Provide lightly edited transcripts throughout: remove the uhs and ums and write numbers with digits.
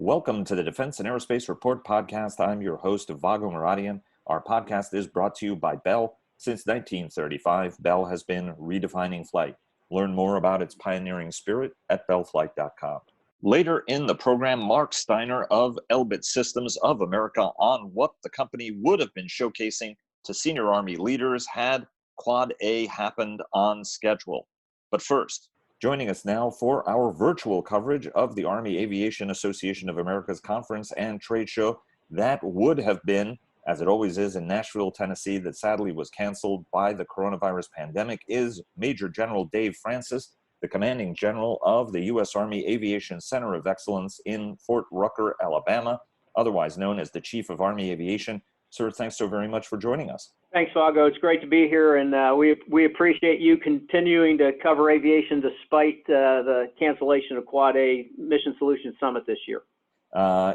Welcome to the Defense and Aerospace Report podcast. I'm your host, Vago Muradian. Our podcast is brought to you by Bell. Since 1935, Bell has been redefining flight. Learn more about its pioneering spirit at bellflight.com. Later in the program, Mark Steiner of Elbit Systems of America on what the company would have been showcasing to senior Army leaders had Quad A happened on schedule. But first, joining us now for our virtual coverage of the Army Aviation Association of America's conference and trade show that would have been, as it always is, in Nashville, Tennessee, that sadly was canceled by the coronavirus pandemic, is Major General Dave Francis, the commanding general of the U.S. Army Aviation Center of Excellence in Fort Rucker, Alabama, otherwise known as the Chief of Army Aviation. Sir, thanks so very much for joining us. Thanks, Vago. It's great to be here, and we appreciate you continuing to cover aviation despite the cancellation of Quad A Mission Solutions Summit this year.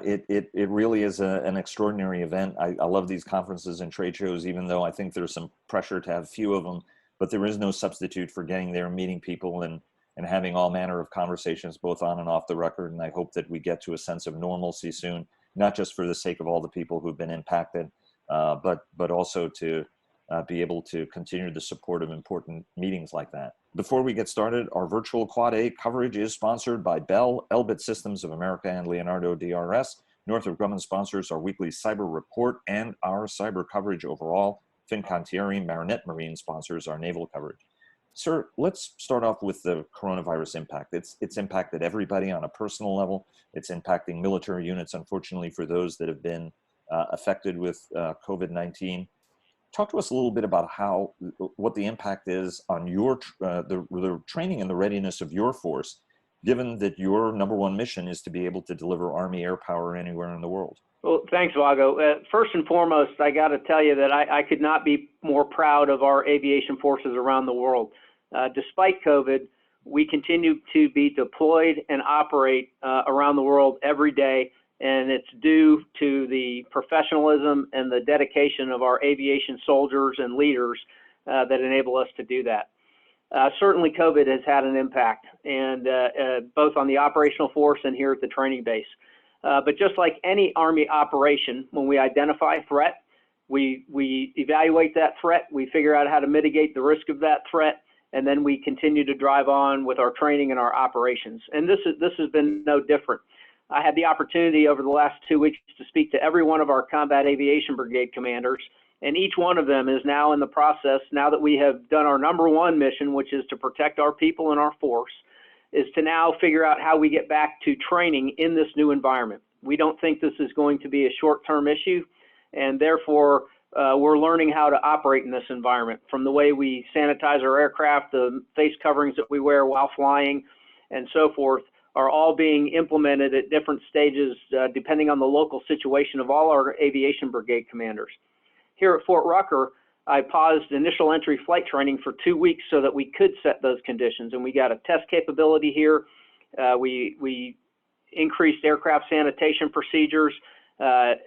It really is an extraordinary event. I love these conferences and trade shows, even though I think there's some pressure to have few of them, but there is no substitute for getting there, meeting people, and having all manner of conversations, both on and off the record. And I hope that we get to a sense of normalcy soon, not just for the sake of all the people who've been impacted, but also to be able to continue the support of important meetings like that. Before we get started, our virtual Quad A coverage is sponsored by Bell, Elbit Systems of America, and Leonardo DRS. Northrop Grumman sponsors our weekly cyber report and our cyber coverage overall. Fincantieri Marinette Marine sponsors our naval coverage. Sir, let's start off with the coronavirus impact. It's impacted everybody on a personal level. It's impacting military units, unfortunately, for those that have been affected with COVID-19. Talk to us a little bit about what the impact is on your the training and the readiness of your force, given that your number one mission is to be able to deliver Army air power anywhere in the world. Well, thanks, Vago. First and foremost, I got to tell you that I could not be more proud of our aviation forces around the world. Despite COVID, we continue to be deployed and operate around the world every day, and it's due to the professionalism and the dedication of our aviation soldiers and leaders that enable us to do that. Certainly, COVID has had an impact, and both on the operational force and here at the training base. But just like any Army operation, when we identify a threat, we evaluate that threat, we figure out how to mitigate the risk of that threat, and then we continue to drive on with our training and our operations. And this has been no different. I had the opportunity over the last 2 weeks to speak to every one of our combat aviation brigade commanders, and each one of them is now in the process, now that we have done our number one mission, which is to protect our people and our force, is to now figure out how we get back to training in this new environment. We don't think this is going to be a short-term issue, and therefore we're learning how to operate in this environment, from the way we sanitize our aircraft, the face coverings that we wear while flying, and so forth, are all being implemented at different stages depending on the local situation of all our aviation brigade commanders. Here at Fort Rucker, I paused initial entry flight training for 2 weeks so that we could set those conditions, and we got a test capability here. We increased aircraft sanitation procedures,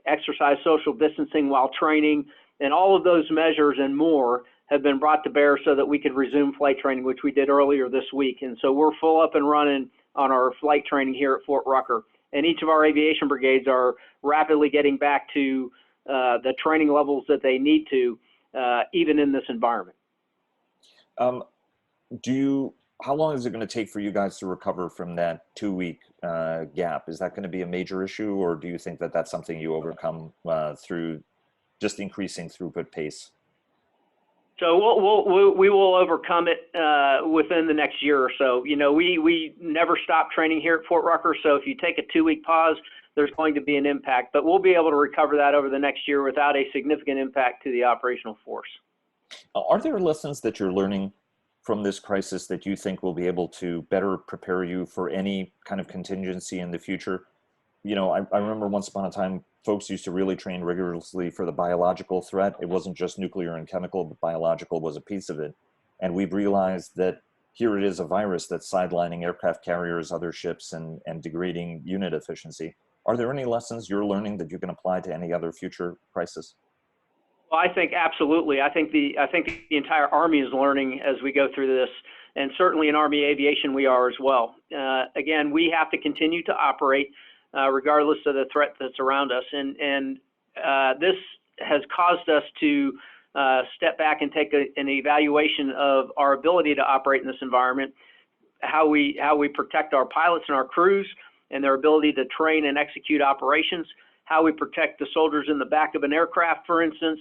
exercise social distancing while training, and all of those measures and more have been brought to bear so that we could resume flight training, which we did earlier this week. And so we're full up and running on our flight training here at Fort Rucker. And each of our aviation brigades are rapidly getting back to the training levels that they need to, even in this environment. How long is it going to take for you guys to recover from that 2-week gap? Is that going to be a major issue, or do you think that that's something you overcome through just increasing throughput pace? So we will overcome it within the next year or so. You know, we never stop training here at Fort Rucker, so if you take a 2-week pause, there's going to be an impact, but we'll be able to recover that over the next year without a significant impact to the operational force. Are there lessons that you're learning from this crisis that you think will be able to better prepare you for any kind of contingency in the future? You know, I remember once upon a time, folks used to really train rigorously for the biological threat. It wasn't just nuclear and chemical, but biological was a piece of it. And we've realized that here it is, a virus that's sidelining aircraft carriers, other ships, and degrading unit efficiency. Are there any lessons you're learning that you can apply to any other future crisis? Well, I think absolutely. I think the entire Army is learning as we go through this, and certainly in Army Aviation we are as well. Again, we have to continue to operate regardless of the threat that's around us. And this has caused us to step back and take an evaluation of our ability to operate in this environment, how we protect our pilots and our crews and their ability to train and execute operations, how we protect the soldiers in the back of an aircraft, for instance,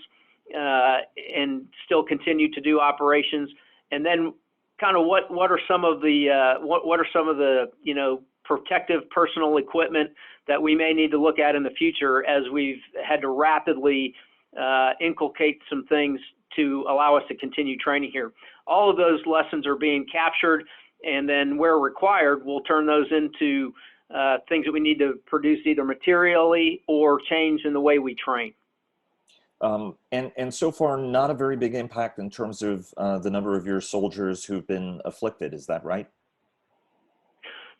and still continue to do operations, and then kind of what are some of the protective personal equipment that we may need to look at in the future as we've had to rapidly inculcate some things to allow us to continue training here. All of those lessons are being captured, and then where required, we'll turn those into things that we need to produce either materially or change in the way we train. And so far, not a very big impact in terms of the number of your soldiers who've been afflicted. Is that right?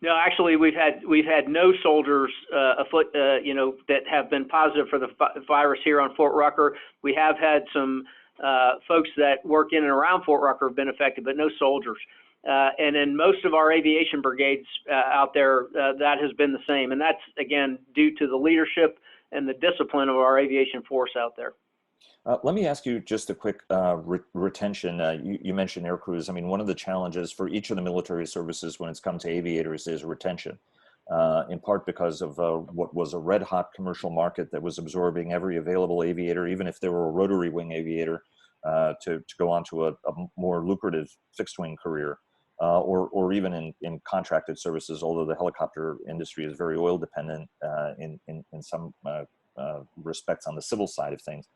No, actually, we've had no soldiers that have been positive for the virus here on Fort Rucker. We have had some folks that work in and around Fort Rucker have been affected, but no soldiers. And in most of our aviation brigades out there, that has been the same. And that's, again, due to the leadership and the discipline of our aviation force out there. Let me ask you just a quick retention. You mentioned air crews. I mean, one of the challenges for each of the military services when it's come to aviators is retention, in part because of what was a red hot commercial market that was absorbing every available aviator, even if they were a rotary wing aviator, to go on to a more lucrative fixed wing career, or even in contracted services, although the helicopter industry is very oil dependent in some respects on the civil side of things.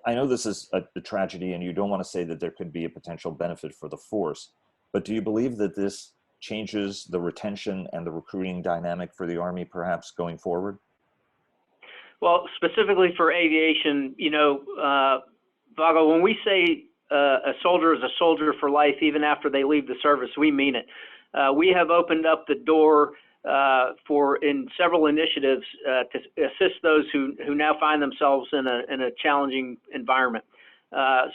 I know this is a tragedy and you don't want to say that there could be a potential benefit for the force, but do you believe that this changes the retention and the recruiting dynamic for the Army perhaps going forward? Well, specifically for aviation, Vago, when we say a soldier is a soldier for life, even after they leave the service, we mean it. We have opened up the door in several initiatives to assist those who now find themselves in a challenging environment.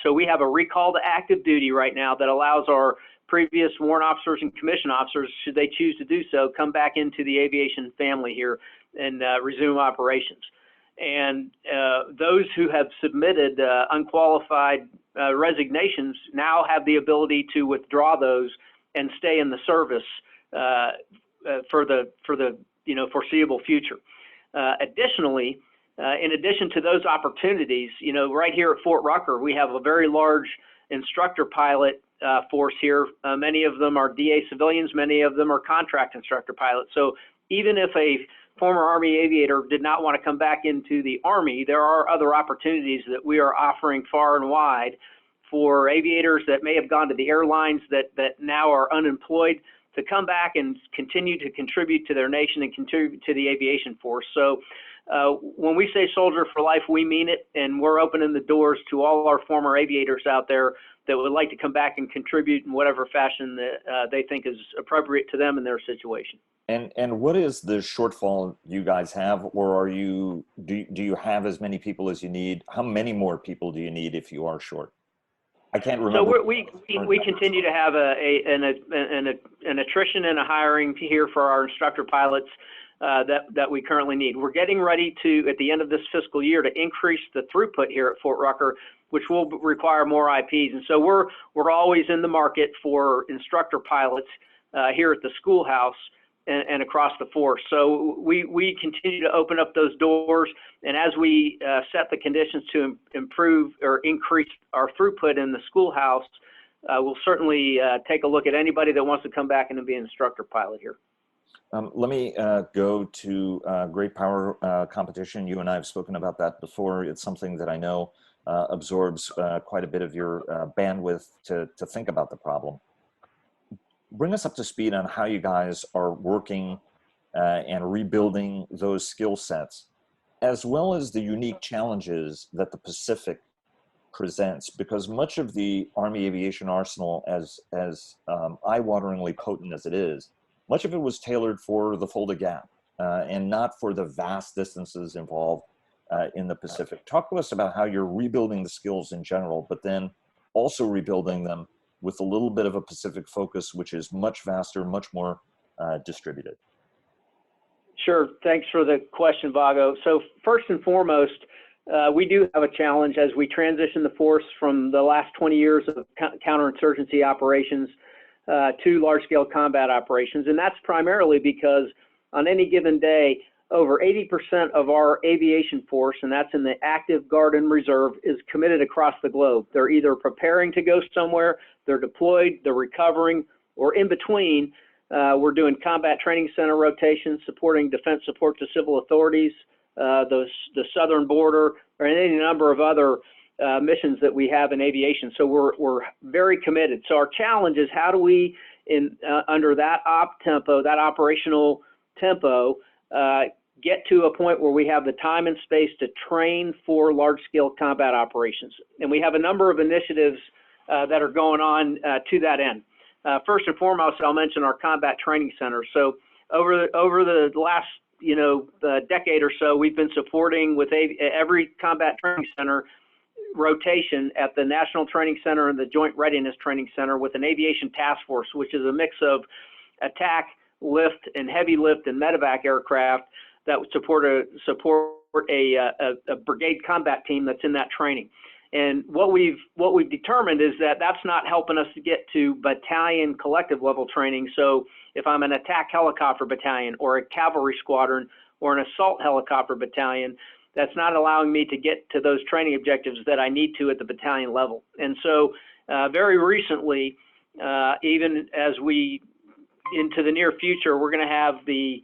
So we have a recall to active duty right now that allows our previous warrant officers and commission officers, should they choose to do so, come back into the aviation family here and resume operations. And those who have submitted unqualified resignations now have the ability to withdraw those and stay in the service for the foreseeable future. Additionally, in addition to those opportunities, right here at Fort Rucker, we have a very large instructor pilot force here. Many of them are DA civilians, many of them are contract instructor pilots. So even if a former Army aviator did not want to come back into the Army, there are other opportunities that we are offering far and wide for aviators that may have gone to the airlines that now are unemployed to come back and continue to contribute to their nation and contribute to the aviation force. So when we say soldier for life, we mean it, and we're opening the doors to all our former aviators out there that would like to come back and contribute in whatever fashion that they think is appropriate to them in their situation. And what is the shortfall you guys have, or do you have as many people as you need? How many more people do you need if you are short? I can't remember. So we continue to have an attrition and a hiring here for our instructor pilots that we currently need. We're getting ready to, at the end of this fiscal year, to increase the throughput here at Fort Rucker, which will require more IPs. And so we're always in the market for instructor pilots here at the schoolhouse and across the force. So we continue to open up those doors, and as we set the conditions to improve or increase our throughput in the schoolhouse, we'll certainly take a look at anybody that wants to come back and be an instructor pilot here. Let me go to great power competition. You and I have spoken about that before. It's something that I know absorbs quite a bit of your bandwidth to think about the problem. Bring us up to speed on how you guys are working and rebuilding those skill sets, as well as the unique challenges that the Pacific presents, because much of the Army aviation arsenal, as eye-wateringly potent as it is, much of it was tailored for the Fulda Gap and not for the vast distances involved in the Pacific. Talk to us about how you're rebuilding the skills in general, but then also rebuilding them with a little bit of a Pacific focus, which is much vaster, much more distributed. Sure. Thanks for the question, Vago. So first and foremost, we do have a challenge as we transition the force from the last 20 years of counterinsurgency operations to large-scale combat operations. And that's primarily because on any given day, over 80% of our aviation force, and that's in the active, guard, and reserve, is committed across the globe. They're either preparing to go somewhere, they're deployed, they're recovering, or in between, we're doing combat training center rotations, supporting defense support to civil authorities, the southern border, or any number of other missions that we have in aviation. So we're very committed. So our challenge is how do we, under that operational tempo, get to a point where we have the time and space to train for large-scale combat operations. And we have a number of initiatives that are going on to that end. First and foremost, I'll mention our combat training center. So over the last decade or so, we've been supporting with every combat training center rotation at the National Training Center and the Joint Readiness Training Center with an aviation task force, which is a mix of attack, lift, and heavy lift and medevac aircraft that would support a brigade combat team that's in that training. And what we've determined is that that's not helping us to get to battalion collective level training. So if I'm an attack helicopter battalion or a cavalry squadron or an assault helicopter battalion, that's not allowing me to get to those training objectives that I need to at the battalion level. And so very recently, even as we into the near future, we're going to have the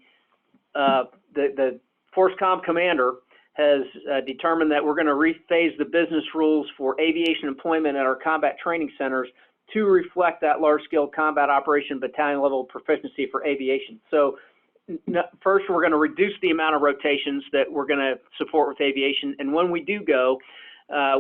Force Comm Commander has determined that we're going to rephase the business rules for aviation employment at our combat training centers to reflect that large-scale combat operation battalion level proficiency for aviation. So first, we're going to reduce the amount of rotations that we're going to support with aviation. And when we do go,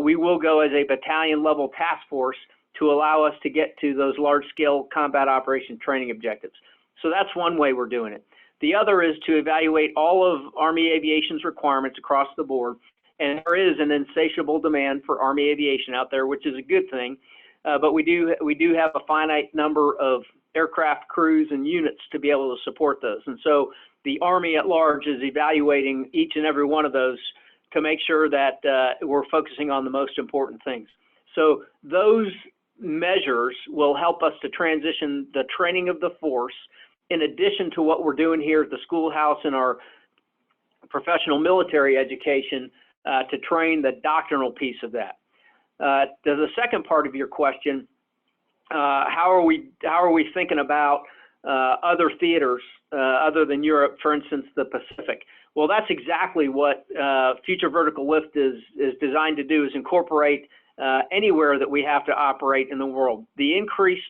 we will go as a battalion level task force to allow us to get to those large-scale combat operation training objectives. So that's one way we're doing it. The other is to evaluate all of Army Aviation's requirements across the board. And there is an insatiable demand for Army Aviation out there, which is a good thing. But we do have a finite number of aircraft crews and units to be able to support those. And so the Army at large is evaluating each and every one of those to make sure that we're focusing on the most important things. So those measures will help us to transition the training of the force in addition to what we're doing here at the schoolhouse in our professional military education to train the doctrinal piece of that. To the second part of your question, how are we thinking about other theaters other than Europe, for instance, the Pacific? Well, that's exactly what Future Vertical Lift is designed to do, is incorporate anywhere that we have to operate in the world. The increased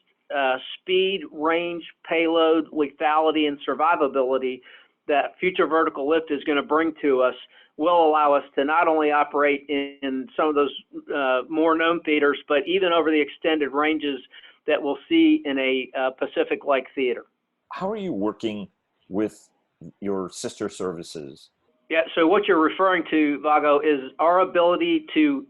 speed, range, payload, lethality, and survivability that Future Vertical Lift is going to bring to us will allow us to not only operate in some of those more known theaters, but even over the extended ranges that we'll see in a Pacific-like theater. How are you working with your sister services? Yeah, so what you're referring to, Vago, is our ability to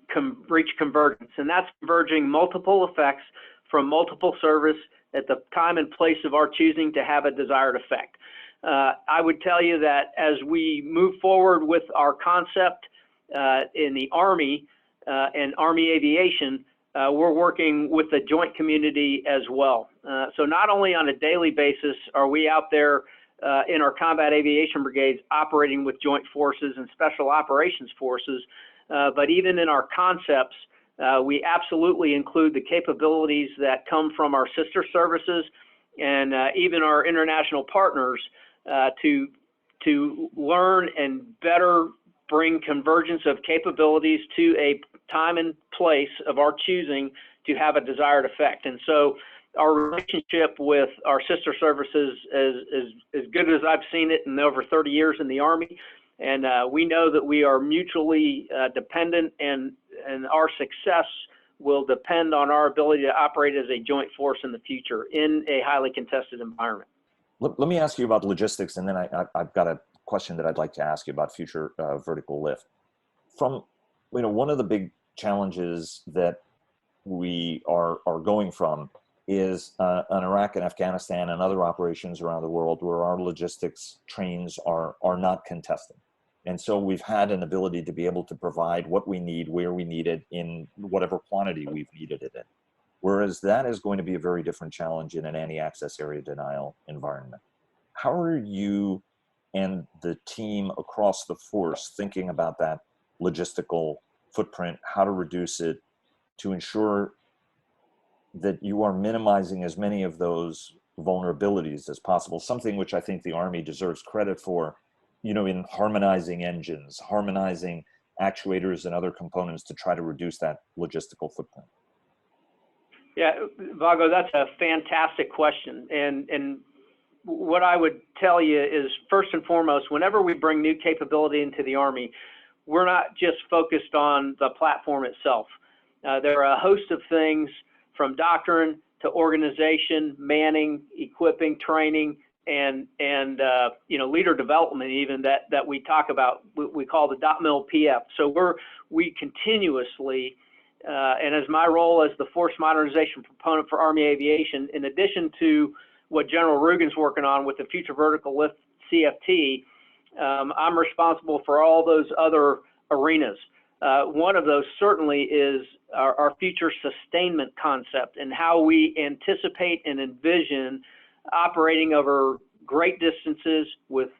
reach convergence, and that's converging multiple effects from multiple service at the time and place of our choosing to have a desired effect. I would tell you that as we move forward with our concept in the Army and Army Aviation, we're working with the joint community as well. So not only on a daily basis are we out there in our combat aviation brigades operating with joint forces and special operations forces, but even in our concepts, we absolutely include the capabilities that come from our sister services and even our international partners to learn and better bring convergence of capabilities to a time and place of our choosing to have a desired effect. And so our relationship with our sister services is as good as I've seen it in over 30 years in the Army. And we know that we are mutually dependent, and our success will depend on our ability to operate as a joint force in the future in a highly contested environment. Let me ask you about logistics, and then I've got a question that I'd like to ask you about Future Vertical Lift. From one of the big challenges that we are going from is on Iraq and Afghanistan and other operations around the world where our logistics trains are not contested. And so we've had an ability to be able to provide what we need, where we need it, in whatever quantity we've needed it in. Whereas that is going to be a very different challenge in an anti-access area denial environment. How are you and the team across the force thinking about that logistical footprint, how to reduce it, to ensure that you are minimizing as many of those vulnerabilities as possible, something which I think the Army deserves credit for, you know, in harmonizing engines, harmonizing actuators and other components to try to reduce that logistical footprint? Yeah, Vago, that's a fantastic question. And what I would tell you is, first and foremost, whenever we bring new capability into the Army, we're not just focused on the platform itself. There are a host of things, from doctrine to organization, manning, equipping, training, and you know, leader development even that we talk about. We call the .mil PF. So we continuously, and as my role as the force modernization proponent for Army Aviation, in addition to what General Rugen's working on with the Future Vertical Lift CFT, I'm responsible for all those other arenas. One of those certainly is our future sustainment concept and how we anticipate and envision operating over great distances with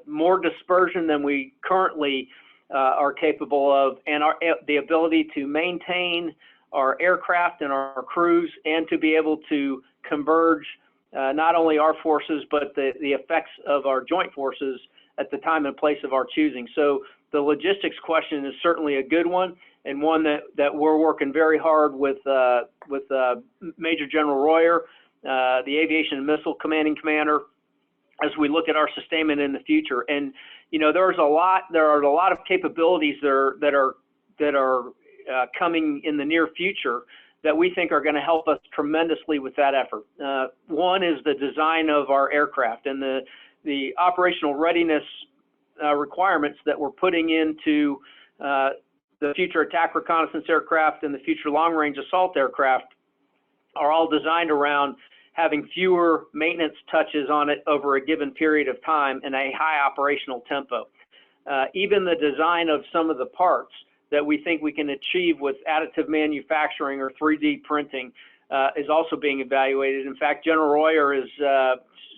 more dispersion than we currently are capable of, and the ability to maintain our aircraft and our crews, and to be able to converge not only our forces but the effects of our joint forces at the time and place of our choosing. So the logistics question is certainly a good one, and one that we're working very hard with Major General Royer, the Aviation and Missile Commanding Commander, as we look at our sustainment in the future. And you know, there are a lot of capabilities that are coming in the near future that we think are going to help us tremendously with that effort. One is the design of our aircraft and the operational readiness requirements that we're putting into the future attack reconnaissance aircraft and the future long-range assault aircraft are all designed around having fewer maintenance touches on it over a given period of time and a high operational tempo. Even the design of some of the parts that we think we can achieve with additive manufacturing or 3D printing is also being evaluated. In fact, General Royer is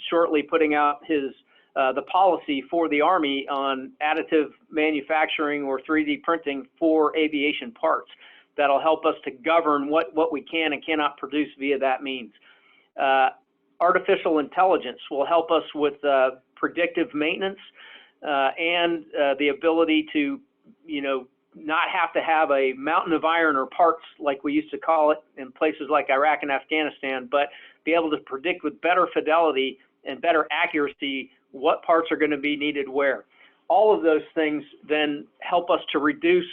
shortly putting out the policy for the Army on additive manufacturing or 3D printing for aviation parts. That'll help us to govern what we can and cannot produce via that means. Artificial intelligence will help us with predictive maintenance and the ability to, you know, not have to have a mountain of iron or parts like we used to call it in places like Iraq and Afghanistan, but be able to predict with better fidelity and better accuracy what parts are going to be needed where. All of those things then help us to reduce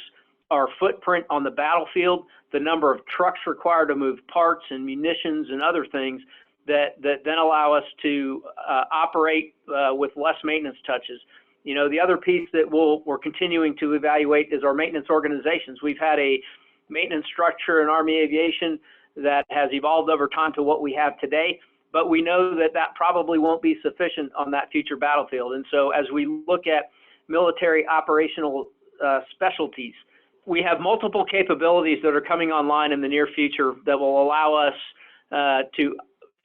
our footprint on the battlefield, the number of trucks required to move parts and munitions and other things that then allow us to operate with less maintenance touches. You know, the other piece that we're continuing to evaluate is our maintenance organizations. We've had a maintenance structure in Army Aviation that has evolved over time to what we have today, but we know that probably won't be sufficient on that future battlefield. And so as we look at military operational specialties, we have multiple capabilities that are coming online in the near future that will allow us to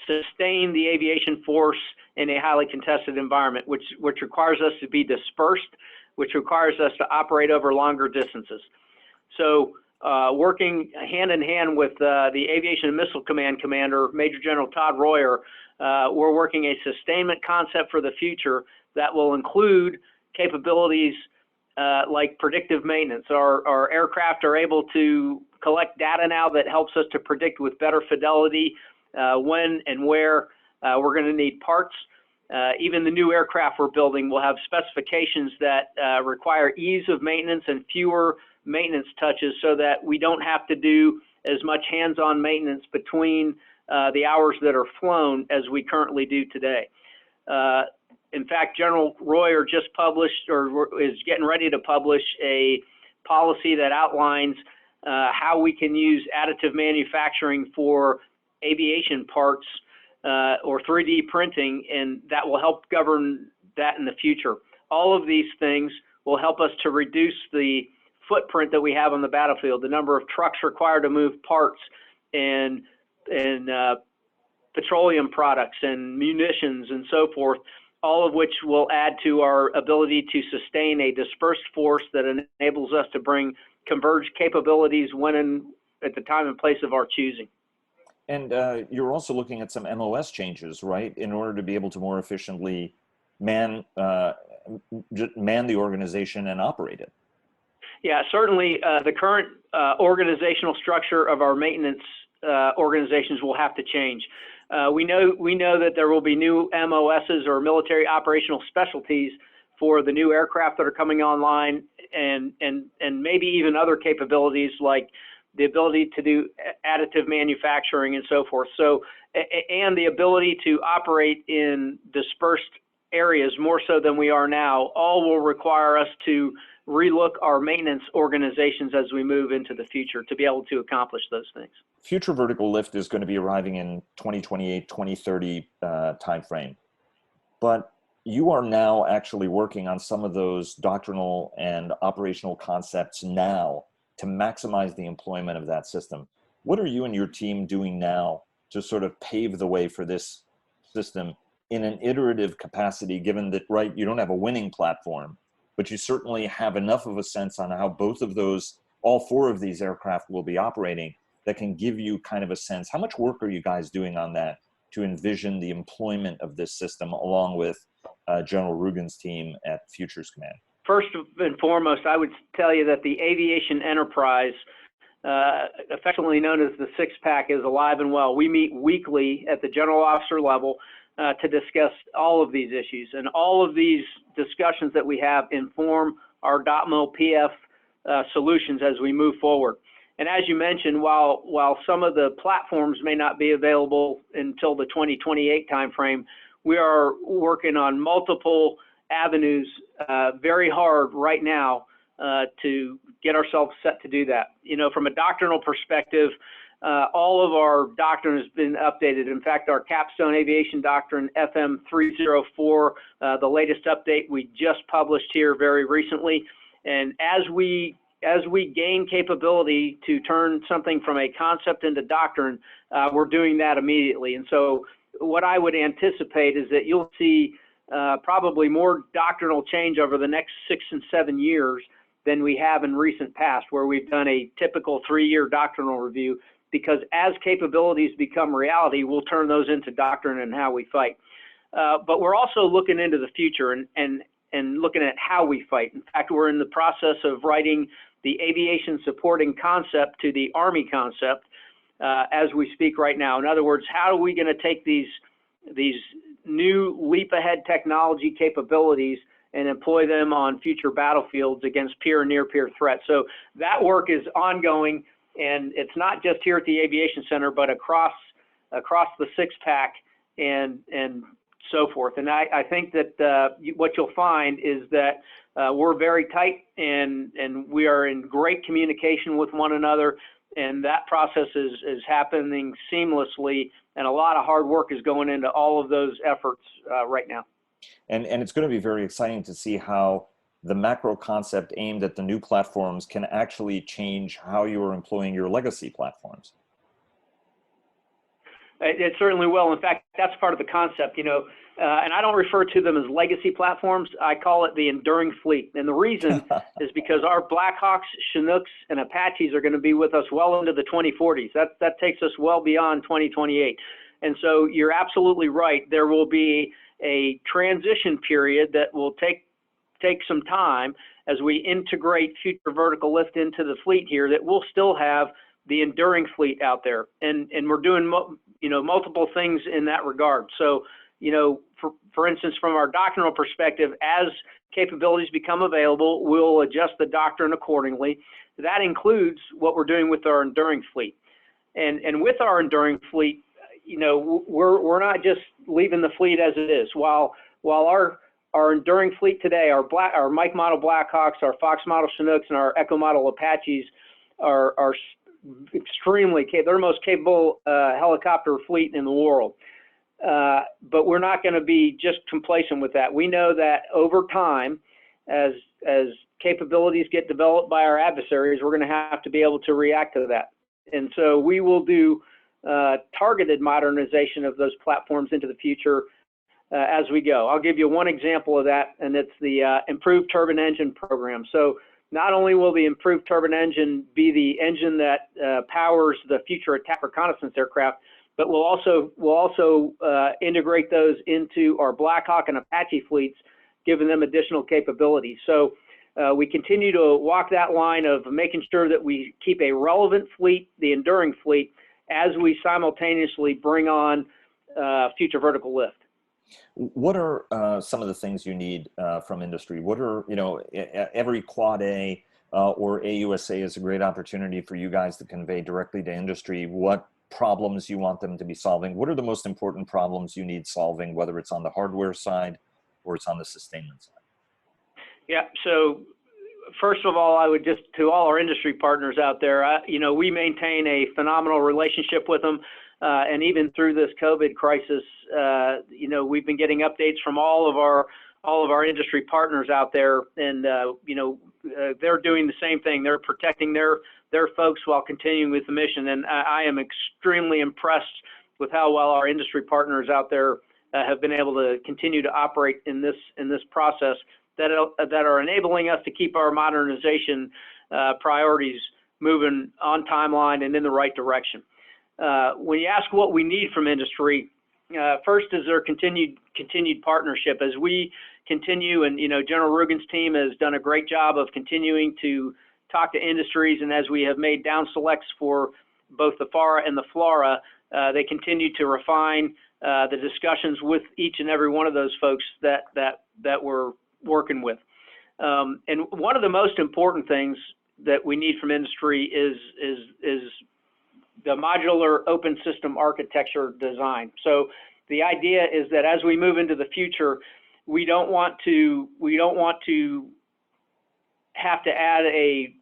sustain the aviation force in a highly contested environment, which requires us to be dispersed, which requires us to operate over longer distances. So working hand in hand with the Aviation and Missile Command Commander, Major General Todd Royer, we're working a sustainment concept for the future that will include capabilities like predictive maintenance. Our aircraft are able to collect data now that helps us to predict with better fidelity when and where we're going to need parts. Even the new aircraft we're building will have specifications that require ease of maintenance and fewer maintenance touches, so that we don't have to do as much hands-on maintenance between the hours that are flown as we currently do today. In fact, General Royer just published, or is getting ready to publish, a policy that outlines how we can use additive manufacturing for aviation parts or 3D printing, and that will help govern that in the future. All of these things will help us to reduce the footprint that we have on the battlefield, the number of trucks required to move parts and petroleum products and munitions and so forth, all of which will add to our ability to sustain a dispersed force that enables us to bring converged capabilities when at the time and place of our choosing. And you're also looking at some MOS changes, right, in order to be able to more efficiently man the organization and operate it. Yeah, certainly the current organizational structure of our maintenance organizations will have to change. We know that there will be new MOSs, or military operational specialties, for the new aircraft that are coming online, and maybe even other capabilities like the ability to do additive manufacturing and so forth. So, and the ability to operate in dispersed areas more so than we are now, all will require us to relook our maintenance organizations as we move into the future to be able to accomplish those things. Future vertical lift is going to be arriving in 2028, 2030 timeframe. But you are now actually working on some of those doctrinal and operational concepts now to maximize the employment of that system. What are you and your team doing now to sort of pave the way for this system in an iterative capacity, given that, right, you don't have a winning platform, but you certainly have enough of a sense on how both of those, all four of these aircraft will be operating, that can give you kind of a sense. How much work are you guys doing on that to envision the employment of this system along with General Rugen's team at Futures Command? First and foremost, I would tell you that the aviation enterprise, affectionately known as the six-pack, is alive and well. We meet weekly at the general officer level to discuss all of these issues, and all of these discussions that we have inform our DOTMO PF solutions as we move forward. And as you mentioned, while some of the platforms may not be available until the 2028 timeframe, we are working on multiple avenues very hard right now to get ourselves set to do that. You know, from a doctrinal perspective, all of our doctrine has been updated. In fact, our capstone aviation doctrine, FM 304, the latest update we just published here very recently. And as we gain capability to turn something from a concept into doctrine, we're doing that immediately. And so what I would anticipate is that you'll see probably more doctrinal change over the next 6 and 7 years than we have in recent past, where we've done a typical 3-year doctrinal review, because as capabilities become reality, we'll turn those into doctrine and how we fight. But we're also looking into the future and looking at how we fight. In fact, we're in the process of writing the aviation supporting concept to the Army concept as we speak right now. In other words, how are we going to take these new leap ahead technology capabilities and employ them on future battlefields against peer and near peer threats? So that work is ongoing, and it's not just here at the Aviation Center, but across the six-pack and so forth. And I think that what you'll find is that we're very tight, and we are in great communication with one another, and that process is happening seamlessly, and a lot of hard work is going into all of those efforts right now. And it's going to be very exciting to see how the macro concept aimed at the new platforms can actually change how you are employing your legacy platforms. It certainly will. In fact, that's part of the concept, you know, and I don't refer to them as legacy platforms. I call it the enduring fleet. And the reason is because our Blackhawks, Chinooks, and Apaches are going to be with us well into the 2040s. That takes us well beyond 2028. And so you're absolutely right. There will be a transition period that will take some time as we integrate future vertical lift into the fleet here, that we'll still have the enduring fleet out there. And we're doing multiple things in that regard. So, you know, for instance, from our doctrinal perspective, as capabilities become available, we'll adjust the doctrine accordingly. That includes what we're doing with our enduring fleet. And with our enduring fleet, you know, we're not just leaving the fleet as it is. While our enduring fleet today, our Mike model Blackhawks, our Fox model Chinooks, and our Echo model Apaches are they're the most capable helicopter fleet in the world. But we're not going to be just complacent with that. We know that over time, as capabilities get developed by our adversaries, we're going to have to be able to react to that. And so we will do targeted modernization of those platforms into the future as we go. I'll give you one example of that, and it's the improved turbine engine program. So not only will the improved turbine engine be the engine that powers the future attack reconnaissance aircraft, but we'll also integrate those into our Black Hawk and Apache fleets, giving them additional capabilities. So we continue to walk that line of making sure that we keep a relevant fleet, the enduring fleet, as we simultaneously bring on future vertical lift. What are some of the things you need from industry? What are, every Quad A or AUSA is a great opportunity for you guys to convey directly to industry what problems you want them to be solving. What are the most important problems you need solving, whether it's on the hardware side or it's on the sustainment side? Yeah, so first of all, I would just, to all our industry partners out there, we maintain a phenomenal relationship with them. And even through this COVID crisis, we've been getting updates from all of our industry partners out there, and they're doing the same thing. They're protecting their folks while continuing with the mission. And I am extremely impressed with how well our industry partners out there have been able to continue to operate in this process that are enabling us to keep our modernization priorities moving on timeline and in the right direction. When you ask what we need from industry, first is their continued partnership as we continue, and General Rugen's team has done a great job of continuing to talk to industries, and as we have made down selects for both the FARA and the FLRAA, they continue to refine the discussions with each and every one of those folks that we're working with. And one of the most important things that we need from industry is the modular open system architecture design. So the idea is that as we move into the future, we don't want to have to add a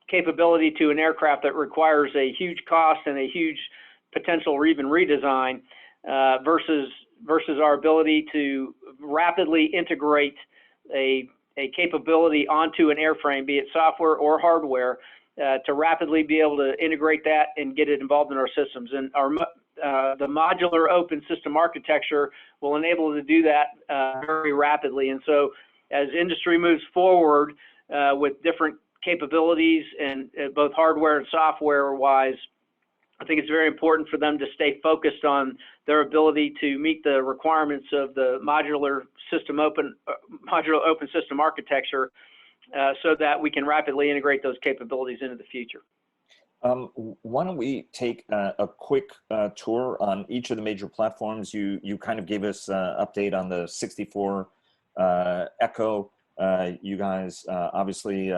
capability to an aircraft that requires a huge cost and a huge potential even redesign versus our ability to rapidly integrate a capability onto an airframe, be it software or hardware, to rapidly be able to integrate that and get it involved in our systems. And the modular open system architecture will enable us to do that very rapidly. And so as industry moves forward with different capabilities and both hardware and software wise, I think it's very important for them to stay focused on their ability to meet the requirements of the modular open system architecture, so that we can rapidly integrate those capabilities into the future. Why don't we take a quick tour on each of the major platforms? You kind of gave us an update on the 64 Echo. You guys obviously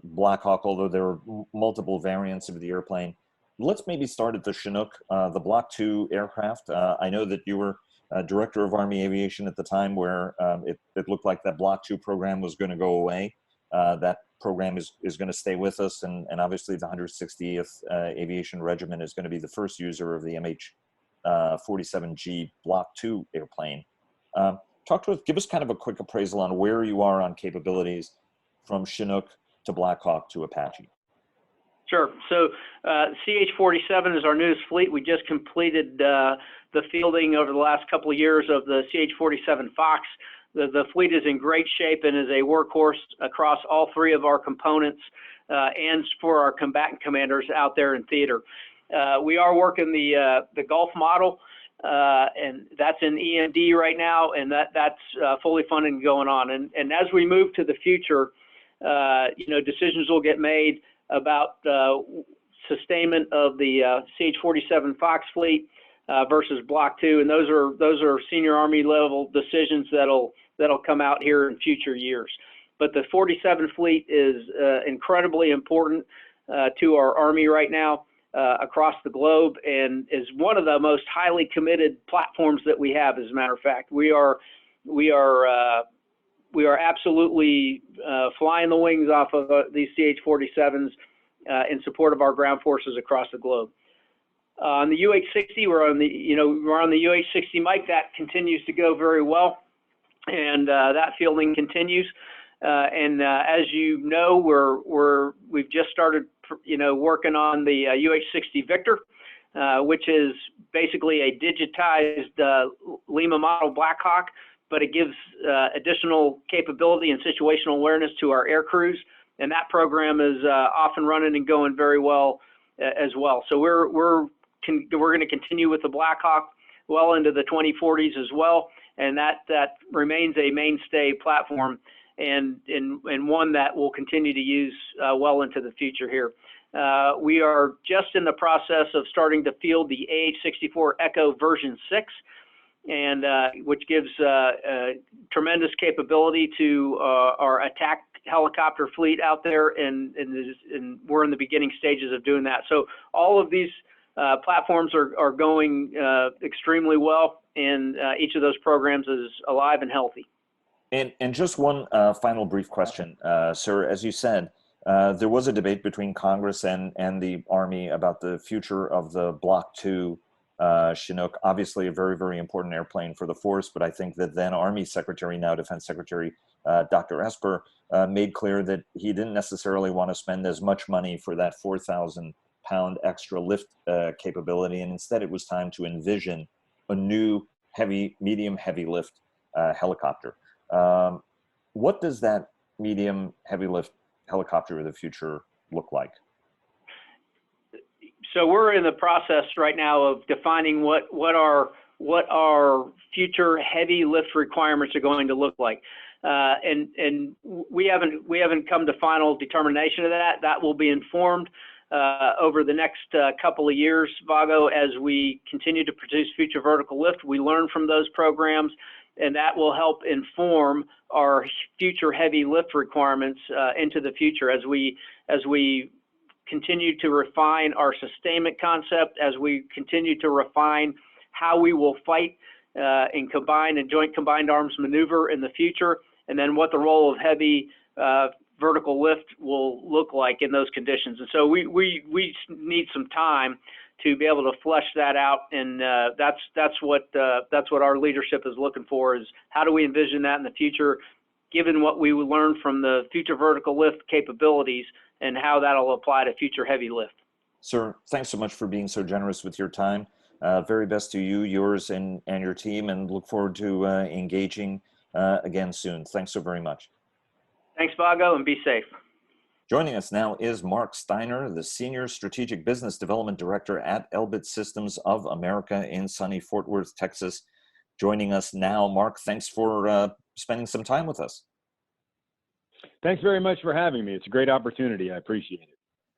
Black Hawk, although there are multiple variants of the airplane. Let's maybe start at the Chinook, the Block 2 aircraft. I know that you were Director of Army Aviation at the time where it looked like that Block 2 program was going to go away. That program is going to stay with us, and obviously the 160th Aviation Regiment is going to be the first user of the MH-47G Block 2 airplane. Talk to us, give us kind of a quick appraisal on where you are on capabilities from Chinook to Black Hawk to Apache. Sure. So CH-47 is our newest fleet. We just completed the fielding over the last couple of years of the CH-47 Fox. The fleet is in great shape and is a workhorse across all three of our components and for our combatant commanders out there in theater. We are working the Gulf model, and that's in EMD right now, and that's fully funded and going on. And as we move to the future, decisions will get made about sustainment of the CH-47 Fox fleet versus Block 2, and those are senior Army level decisions that'll come out here in future years. But the 47 fleet is incredibly important to our Army right now across the globe, and is one of the most highly committed platforms that we have. As a matter of fact, we are absolutely flying the wings off of these CH-47s in support of our ground forces across the globe. On the UH-60, we're on the UH-60 Mike. That continues to go very well, and that fielding continues. As you know, we've just started, working on the UH-60 Victor, which is basically a digitized Lima model Black Hawk, but it gives additional capability and situational awareness to our air crews, and that program is off and running and going very well as well. So we're going to continue with the Black Hawk well into the 2040s as well, and that remains a mainstay platform and one that we'll continue to use well into the future here. We are just in the process of starting to field the AH-64 Echo version 6, and which gives tremendous capability to our attack helicopter fleet out there, and we're in the beginning stages of doing that. So all of these platforms are going extremely well, and each of those programs is alive and healthy. And just one final brief question, sir. As you said, there was a debate between Congress and the Army about the future of the Block 2 Chinook. Obviously a very, very important airplane for the force, but I think that then Army Secretary, now Defense Secretary, Dr. Esper, made clear that he didn't necessarily want to spend as much money for that 4,000-pound extra lift capability, and instead it was time to envision a new medium heavy lift helicopter. What does that medium heavy lift helicopter of the future look like? So we're in the process right now of defining what our future heavy lift requirements are going to look like, and we haven't come to final determination of that. That will be informed over the next couple of years, Vago, as we continue to produce future vertical lift. We learn from those programs, and that will help inform our future heavy lift requirements into the future as we continue to refine our sustainment concept, as we continue to refine how we will fight in combined and joint combined arms maneuver in the future, and then what the role of heavy vertical lift will look like in those conditions. And so we need some time to be able to flesh that out, and that's what our leadership is looking for, is how do we envision that in the future, given what we will learn from the future vertical lift capabilities and how that'll apply to future heavy lift. Sir, thanks so much for being so generous with your time. Very best to you, yours, and your team, and look forward to engaging again soon. Thanks so very much. Thanks, Vago, and be safe. Joining us now is Mark Steiner, the Senior Strategic Business Development Director at Elbit Systems of America in sunny Fort Worth, Texas. Joining us now, Mark, thanks for spending some time with us. Thanks very much for having me. It's a great opportunity. I appreciate it.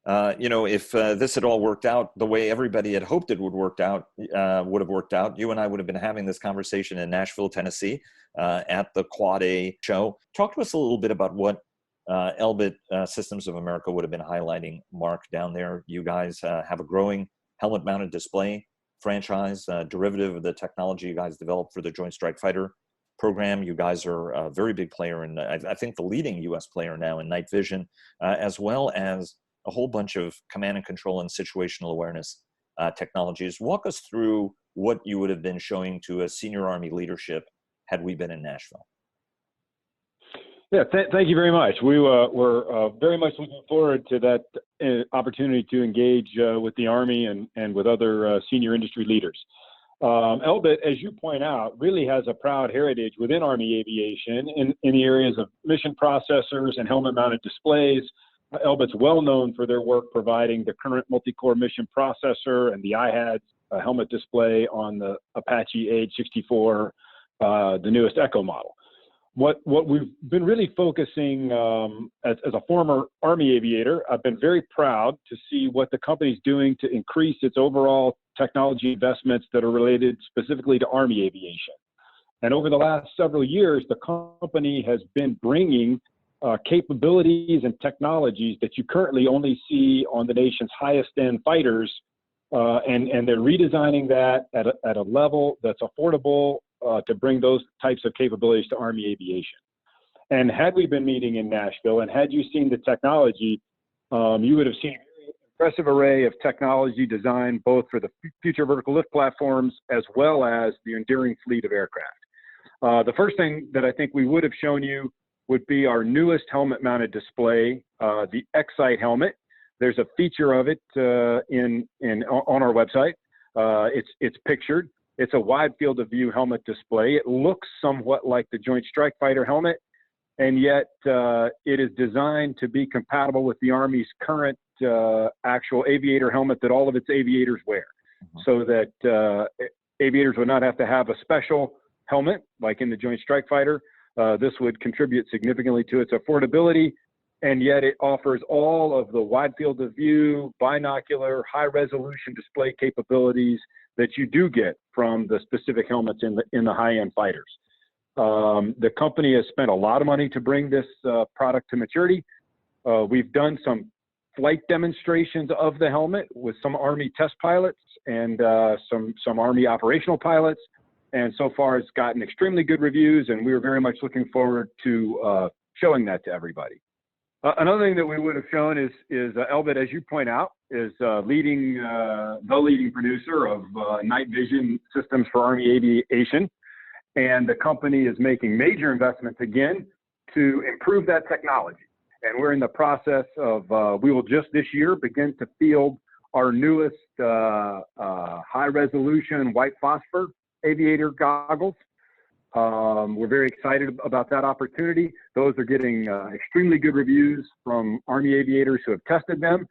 If this had all worked out the way everybody had hoped it would have worked out, you and I would have been having this conversation in Nashville, Tennessee, at the Quad A show. Talk to us a little bit about what Elbit Systems of America would have been highlighting, Mark, down there. You guys have a growing helmet-mounted display franchise, derivative of the technology you guys developed for the Joint Strike Fighter program. You guys are a very big player, and I think the leading U.S. player now in night vision, as well as a whole bunch of command and control and situational awareness technologies. Walk us through what you would have been showing to a senior Army leadership had we been in Nashville. Yeah, thank you very much. We're very much looking forward to that opportunity to engage with the Army and with other senior industry leaders. Elbit, as you point out, really has a proud heritage within Army aviation in the areas of mission processors and helmet-mounted displays. Elbit's well known for their work providing the current multi-core mission processor and the IHADS helmet display on the Apache AH-64, the newest Echo model. What we've been really focusing, as a former Army aviator, I've been very proud to see what the company's doing to increase its overall technology investments that are related specifically to Army aviation. And over the last several years, the company has been bringing capabilities and technologies that you currently only see on the nation's highest end fighters, and they're redesigning that at a level that's affordable to bring those types of capabilities to Army aviation. And had we been meeting in Nashville and had you seen the technology, you would have seen impressive array of technology designed both for the future vertical lift platforms as well as the enduring fleet of aircraft. The first thing that I think we would have shown you would be our newest helmet-mounted display, the X-Sight helmet. There's a feature of it on our website. It's pictured. It's a wide field of view helmet display. It looks somewhat like the Joint Strike Fighter helmet, and yet it is designed to be compatible with the Army's current actual aviator helmet that all of its aviators wear, so that aviators would not have to have a special helmet like in the Joint Strike Fighter. This would contribute significantly to its affordability, and yet it offers all of the wide field of view, binocular, high resolution display capabilities that you do get from the specific helmets in the high-end fighters. The company has spent a lot of money to bring this product to maturity. We've done some flight demonstrations of the helmet with some Army test pilots and some Army operational pilots. And so far it's gotten extremely good reviews, and we are very much looking forward to showing that to everybody. Another thing that we would have shown is Elbit, as you point out, is the leading producer of night vision systems for Army aviation. And the company is making major investments again to improve that technology. And we're in the process of, we will just this year begin to field our newest high resolution white phosphor aviator goggles. We're very excited about that opportunity. Those are getting extremely good reviews from Army aviators who have tested them.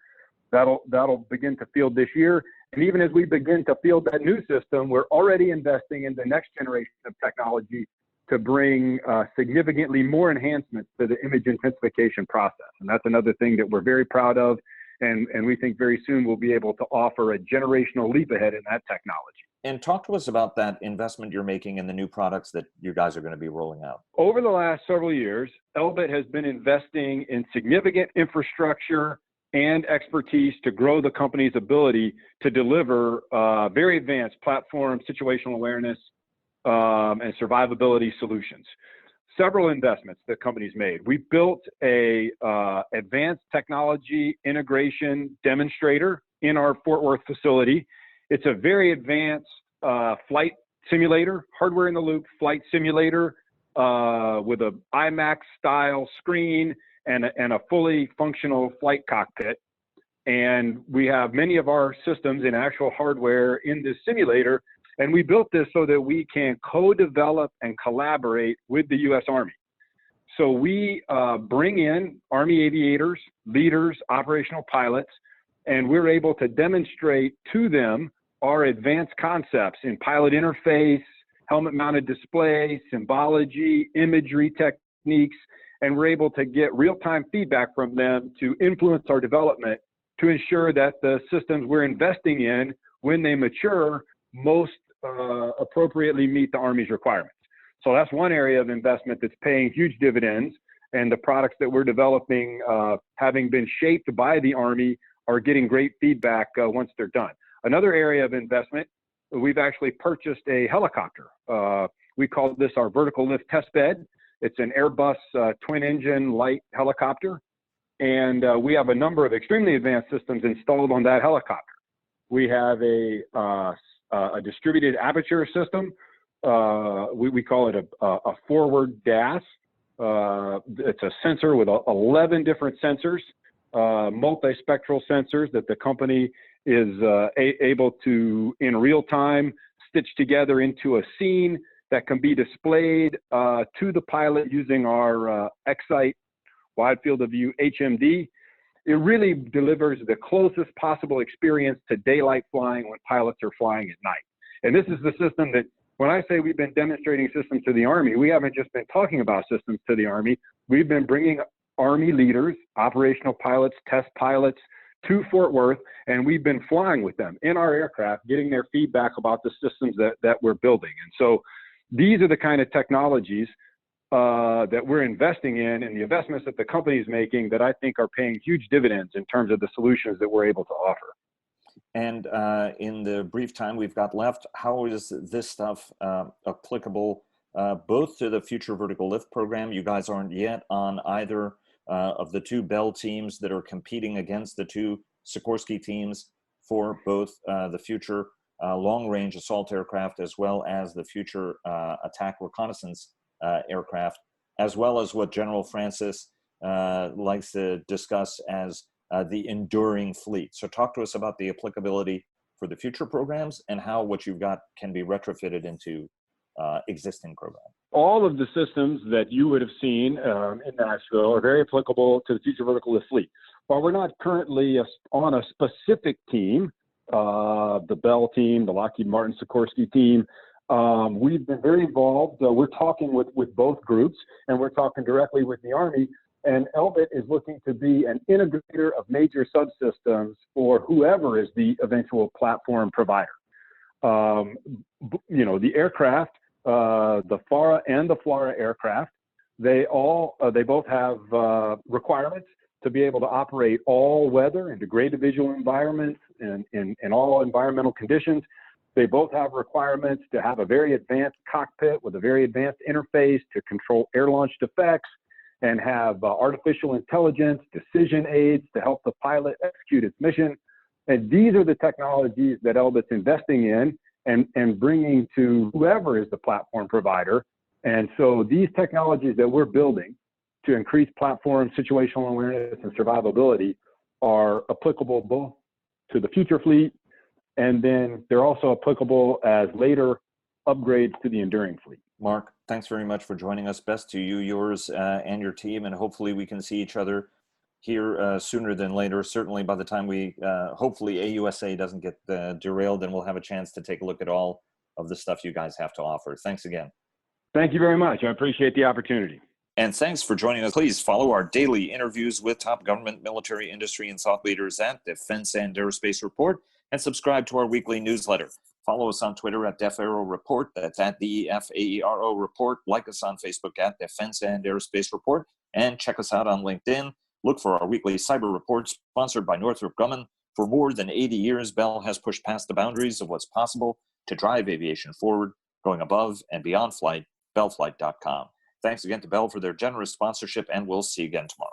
That'll begin to field this year. And even as we begin to field that new system, we're already investing in the next generation of technology to bring significantly more enhancements to the image intensification process. And that's another thing that we're very proud of. And we think very soon we'll be able to offer a generational leap ahead in that technology. And talk to us about that investment you're making in the new products that you guys are going to be rolling out. Over the last several years, Elbit has been investing in significant infrastructure and expertise to grow the company's ability to deliver very advanced platform situational awareness and survivability solutions. Several investments the company's made. We built a advanced technology integration demonstrator in our Fort Worth facility. It's a very advanced flight simulator, hardware in the loop flight simulator with a IMAX style screen and a fully functional flight cockpit. And we have many of our systems in actual hardware in this simulator. And we built this so that we can co-develop and collaborate with the U.S. Army. So we bring in Army aviators, leaders, operational pilots, and we're able to demonstrate to them our advanced concepts in pilot interface, helmet-mounted display, symbology, imagery techniques, and we're able to get real-time feedback from them to influence our development to ensure that the systems we're investing in, when they mature, most appropriately meet the Army's requirements. So that's one area of investment that's paying huge dividends, and the products that we're developing, having been shaped by the Army, are getting great feedback once they're done. Another area of investment, we've actually purchased a helicopter. We call this our vertical lift test bed. It's an Airbus twin-engine light helicopter, and we have a number of extremely advanced systems installed on that helicopter. We have a distributed aperture system. We call it a forward DAS. It's a sensor with 11 different sensors, multispectral sensors that the company is able to, in real time, stitch together into a scene that can be displayed to the pilot using our X-Sight wide field of view HMD. It really delivers the closest possible experience to daylight flying when pilots are flying at night. And this is the system that, when I say we've been demonstrating systems to the Army, we haven't just been talking about systems to the Army. We've been bringing Army leaders, operational pilots, test pilots to Fort Worth, and we've been flying with them in our aircraft, getting their feedback about the systems that we're building. And so these are the kind of technologies that we're investing in, and the investments that the company is making that I think are paying huge dividends in terms of the solutions that we're able to offer. And in the brief time we've got left, how is this stuff applicable both to the Future Vertical Lift program? You guys aren't yet on either of the two Bell teams that are competing against the two Sikorsky teams for both the future long-range assault aircraft as well as the future attack reconnaissance aircraft, as well as what General Francis likes to discuss as the enduring fleet. So talk to us about the applicability for the future programs and how what you've got can be retrofitted into existing programs. All of the systems that you would have seen in Nashville are very applicable to the Future Vertical Lift Fleet. While we're not currently on a specific team, the Bell team, the Lockheed Martin Sikorsky team, we've been very involved. We're talking with both groups, and we're talking directly with the Army. And Elbit is looking to be an integrator of major subsystems for whoever is the eventual platform provider. The aircraft, the FARA and the FLRAA aircraft, they both have requirements to be able to operate all weather and degraded visual environments and in all environmental conditions. They both have requirements to have a very advanced cockpit with a very advanced interface to control air-launched effects and have artificial intelligence, decision aids to help the pilot execute its mission. And these are the technologies that Elbit's investing in and bringing to whoever is the platform provider. And so these technologies that we're building to increase platform situational awareness and survivability are applicable both to the future fleet, and then they're also applicable as later upgrades to the enduring fleet. Mark, thanks very much for joining us. Best to you, yours, and your team, and hopefully we can see each other here sooner than later. Certainly by the time we, hopefully AUSA doesn't get derailed, and we'll have a chance to take a look at all of the stuff you guys have to offer. Thanks again. Thank you very much. I appreciate the opportunity. And thanks for joining us. Please follow our daily interviews with top government, military, industry, and thought leaders at Defense and Aerospace Report, and subscribe to our weekly newsletter. Follow us on Twitter at DEFAERO Report. That's at DEFAERO Report. Like us on Facebook at Defense and Aerospace Report. And check us out on LinkedIn. Look for our weekly cyber reports sponsored by Northrop Grumman. For more than 80 years, Bell has pushed past the boundaries of what's possible to drive aviation forward, going above and beyond flight, bellflight.com. Thanks again to Bell for their generous sponsorship, and we'll see you again tomorrow.